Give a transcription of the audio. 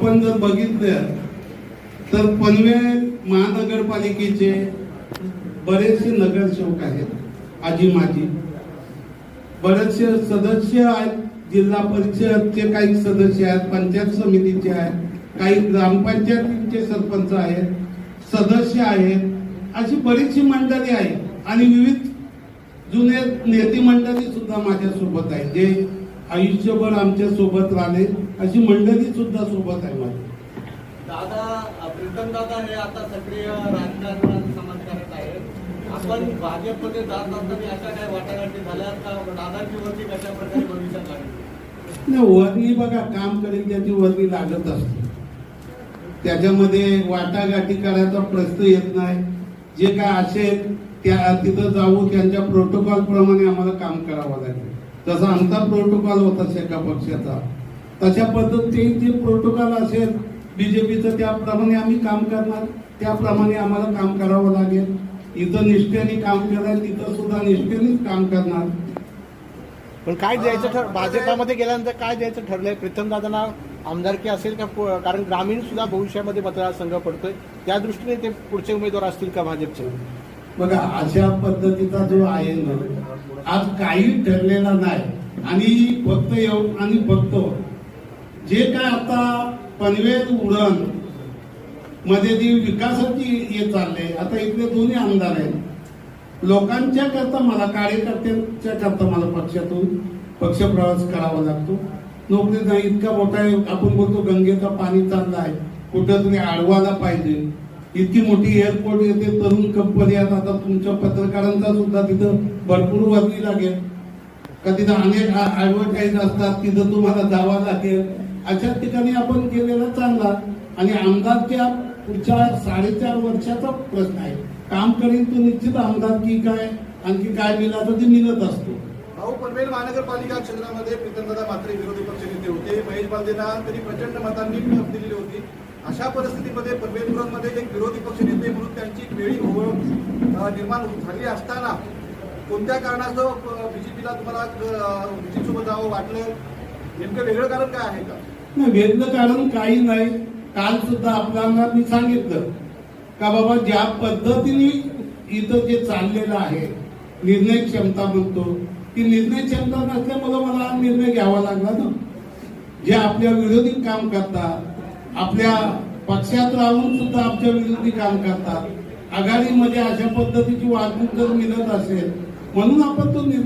आपण जर बघितलं तर पनवेल महानगरपालिकेचे बरेचसे नगरसेवक आहेत, आजी माजी बरेचसे सदस्य आहेत, जिल्हा परिषदचे काही सदस्य आहेत, पंचायत समितीचे आहेत, काही ग्रामपंचायतीचे सरपंच आहेत, सदस्य आहेत, अशी बरीचशी मंडळी आहे आणि विविध जुने नेते मंडळी सुद्धा माझ्या सोबत आहे, जे आयुष्यभर आमच्या सोबत राहिले, अशी मंडळी सुद्धा सोबत आहे माझी. दादा प्रीतम दादा हे आता सक्रिय राजकारणात समाज करत आहे. आपण भाजपमध्ये जात असताना अशा काही वाटाघाटी झाल्या का? दादांची वरती कशा प्रकारे भविष्यात लागेल? नाही, वर्णी बघा काम करेल त्याची वर्णी लागत असते, त्याच्यामध्ये वाटाघाटी करायचा प्रश्न येत नाही. जे काय असेल त्या तिथं जाऊ त्यांच्या प्रोटोकॉल प्रमाणे आम्हाला काम करावं लागेल. तसा आमचा प्रोटोकॉल होता एका पक्षाचा, तशा पद्धतीने जे प्रोटोकॉल असेल बीजेपीचं त्याप्रमाणे आम्ही काम करणार, त्याप्रमाणे आम्हाला काम करावं लागेल. इथं निष्ठेने काम करायला तिथं सुद्धा निष्ठेनेच काम करणार. पण काय द्यायचं भाजपामध्ये गेल्यानंतर काय द्यायचं ठरलंय? प्रीतम दादांना आमदारकी असेल का? कारण ग्रामीण सुद्धा भविष्यामध्ये मतदारसंघ पडतोय, त्या दृष्टीने ते पुढचे उमेदवार असतील का भाजपचे? बघा अशा पद्धतीचा जो आहे ना, आज काही ठरलेला नाही आणि फक्त जे काय आता पनवेल उरण मध्ये जी विकासाची हे चालले, आता इथले दोन्ही आमदार आहेत. लोकांच्या करता मला, कार्यकर्त्यांच्या करता मला पक्षातून पक्षप्रवास करावा लागतो. नोकरी नाही इतका मोठा आहे, आपण बोलतो गंगेचा पाणी चालला आहे, कुठंतरी अडवायला पाहिजे. इतकी मोठी एअरपोर्ट येते, तरुण कंपनी आहेत, आता तुमच्या पत्रकारांचा सुद्धा तिथं भरपूर वर्दी लागेल का, तिथं अनेक ऍडव्हर्टाईज असतात, तिथं तुम्हाला जावं लागेल. अशा ठिकाणी आपण गेलेला चांगला. आणि आमदारच्या पुढच्या 4.5 वर्षाचा प्रश्न आहे. काम करेल तो निश्चित आमदारकी काय आणखी काय मिळालं ते मिळत असतो. भाऊ, पनवेल महानगरपालिका क्षेत्रामध्ये प्रीतमदादा मात्र विरोधी पक्षनेते होते. महेश बालदेना तरी प्रचंड मतांनी निवडून दिलेली होती. अशा परिस्थितीमध्ये पनवेल उरणमध्ये एक विरोधी पक्षनेते म्हणून त्यांची वेळी ओळख निर्माण झाली असताना कोणत्या कारणास्तव बीजेपीला तुम्हाला बीजेपीसोबत जावं वाटलं? नेमकं वेगळं कारण काय आहे का? नाही, वेगळं कारण काही नाही. काल सुद्धा आपल्याला मी सांगितलं का बाबा ज्या पद्धतीने इथं जे चाललेलं आहे, निर्णय क्षमता म्हणतो, ती निर्णय क्षमता नसल्यामुळे मला निर्णय घ्यावा लागला ना. जे आपल्या विरोधी काम करतात, आपल्या पक्षात राहून सुद्धा आमच्या विरोधी काम करतात, आघाडीमध्ये अशा पद्धतीची वागणूक जर मिळत असेल म्हणून आपण तो निर्णय